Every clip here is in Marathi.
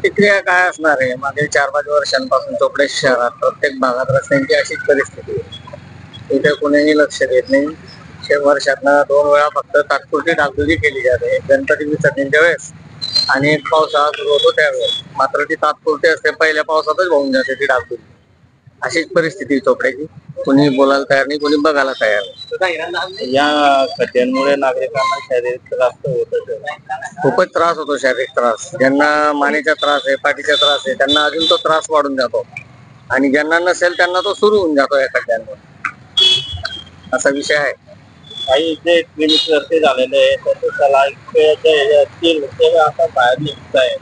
प्रतिक्रिया काय असणार आहे? मागील 4-5 वर्षांपासून चोपडे शहरात प्रत्येक भागात रस्त्यांची अशीच परिस्थिती आहे. इथे कुणीही लक्ष देत नाही. वर्षातनं 2 वेळा फक्त तात्पुरती डागडुजी केली जाते, गणपती विसर्जनच्या वेळेस आणि एक पावसाळा सुरू होतो त्यावेळेस. मात्र ती तात्पुरती असते, पहिल्या पावसातच होऊन जाते ती डागडुजी. अशीच परिस्थिती चोपड्याची. कोणी बोलायला तयार नाही, कोणी बघायला तयार नाही. या खड्ड्यांमुळे नागरिकांना शारीरिक त्रास होत. खूपच त्रास होतो, शारीरिक त्रास. ज्यांना मानेचा त्रास आहे, पाठीचा त्रास आहे, त्यांना अजून तो त्रास वाढून जातो आणि ज्यांना नसेल त्यांना तो सुरू होऊन जातो या खड्ड्यांमुळे. असा विषय आहे. काही जे क्लिनिक रस्ते झालेले आहे त्याला आता बाहेर निघत आहे.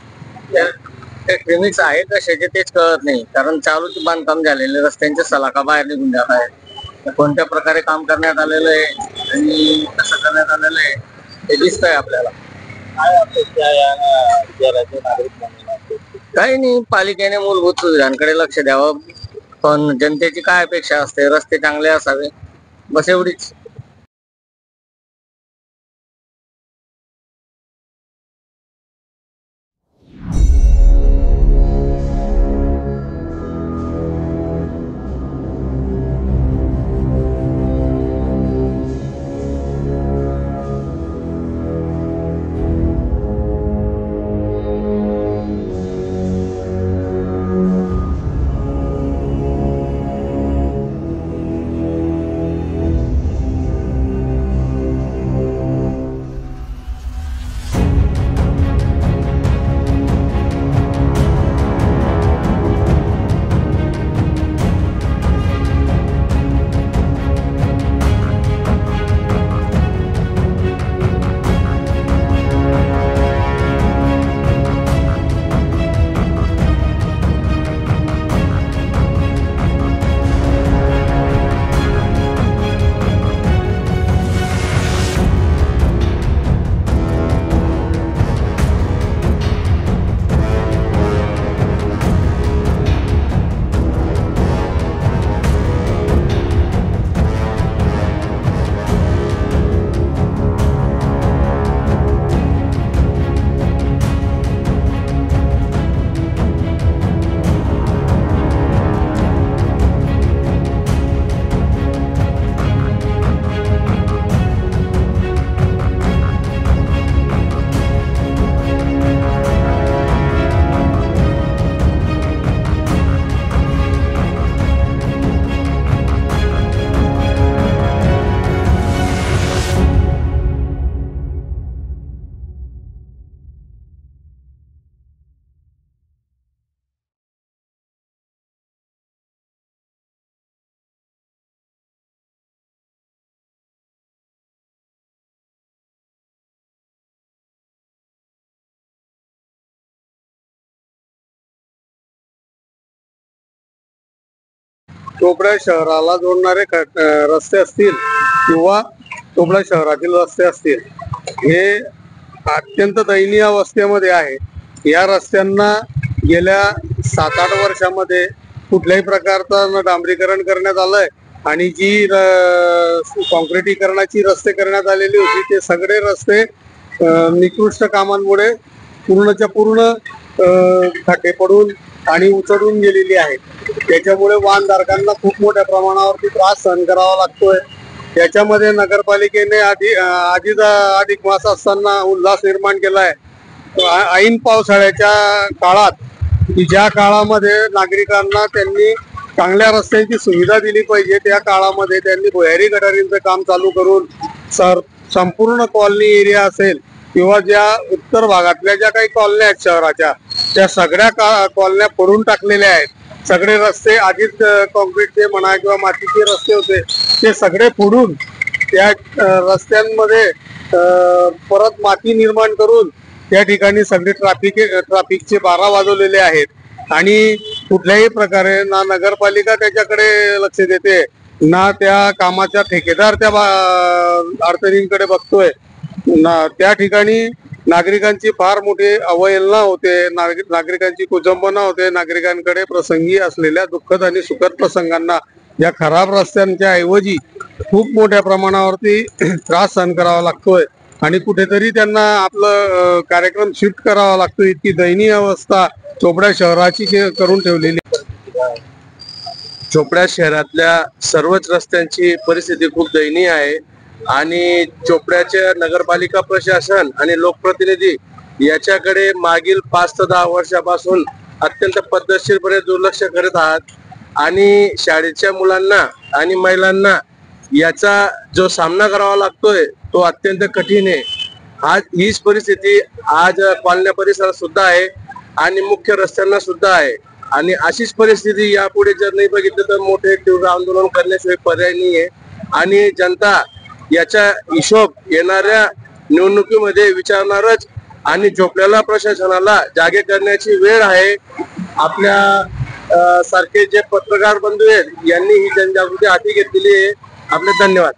ते क्लिनिक्स आहे कशाचे तेच कळत नाही, कारण चालू बांधकाम झालेले रस्त्यांचे सलाखा बाहेर निघून जात आहे. कोणत्या प्रकारे काम करण्यात आलेलं आहे आणि कसं करण्यात आलेलं आहे हे दिसतंय आपल्याला. काय अपेक्षा या शहराचे नागरिक म्हणून? काही नाही, पालिकेने मूलभूत सुविधांकडे लक्ष द्यावं. पण जनतेची काय अपेक्षा असते? रस्ते चांगले असावे, बस एवढीच. चोपडा शहराला जोडणारे रस्ते असतील किंवा चोपडा शहरातील रस्ते असतील, हे अत्यंत दयनीय अवस्थेमध्ये आहे. या रस्त्यांना गेल्या 7-8 वर्षामध्ये कुठल्याही प्रकारचं डांबरीकरण करण्यात आलंय आणि जी कॉन्क्रिटीकरणाची रस्ते करण्यात आलेली होती ते सगळे रस्ते निकृष्ट कामांमुळे पूर्णच्या पूर्ण खड्डे पडून आणि उचडून गेलेली आहे. त्याच्यामुळे वाहनधारकांना खूप मोठ्या प्रमाणावरती त्रास सहन करावा लागतोय. त्याच्यामध्ये नगरपालिकेने अधिक मास असताना उल्हास निर्माण केलाय. ऐन पावसाळ्याच्या काळात की ज्या काळामध्ये नागरिकांना त्यांनी चांगल्या रस्त्यांची सुविधा दिली पाहिजे, त्या काळामध्ये त्यांनी भुयारी गटारींचं काम चालू करून संपूर्ण कॉलनी एरिया असेल किंवा ज्या उत्तर भागातल्या ज्या काही कॉलन्या आहेत शहराच्या, त्या सगळ्या कॉलन्या फोडून टाकलेल्या आहेत. सगळे रस्ते आधीच कॉन्क्रीटचे म्हणा किंवा मातीचे रस्ते होते ते सगळे फोडून त्या रस्त्यांमध्ये परत माती निर्माण करून त्या ठिकाणी सगळे ट्रॅफिकचे 12 वाजवलेले आहेत. आणि कुठल्याही प्रकारे ना नगरपालिका त्याच्याकडे लक्ष देते, ना त्या कामाचा ठेकेदार त्या अडचणींकडे बघतोय. त्या ठिकाणी नागरिकांची फार मोठी अवहेलना होते, नागरिकांची कुजंबना होते. नागरिकांकडे प्रसंगी असलेल्या दुःखद आणि सुखद प्रसंगांना या खराब रस्त्यांच्या ऐवजी खूप मोठ्या प्रमाणावरती त्रास सहन करावा लागतोय. आणि कुठेतरी त्यांना आपलं कार्यक्रम शिफ्ट करावा लागतो, इतकी दयनीय अवस्था चोपडा शहराची करून ठेवलेली. चोपडा शहरातल्या सर्वच रस्त्यांची परिस्थिती खूप दयनीय आहे आणि चोपड्याच्या नगरपालिका प्रशासन आणि लोकप्रतिनिधी याच्याकडे मागील 5 ते 10 वर्षापासून अत्यंत पद्धतशीरपणे दुर्लक्ष करत आहात आणि शाळेच्या मुलांना आणि महिलांना याचा जो सामना करावा लागतोय तो अत्यंत कठीण आहे. आज हीच परिस्थिती आज कॉलन्या परिसरात सुद्धा आहे आणि मुख्य रस्त्यांना सुद्धा आहे आणि अशीच परिस्थिती यापुढे जर नाही बघितलं तर मोठे तीव्र आंदोलन करण्याशिवाय पर्याय नाहीये आणि जनता याचा हिशोब येणाऱ्या निवडणुकीमध्ये विचारणारच आणि झोपलेल्या प्रशासनाला जागे करण्याची वेळ आहे. आपल्या सारखे जे पत्रकार बंधू आहेत यांनी ही जनजागृती हाती घेतलेली आहे. आपले धन्यवाद.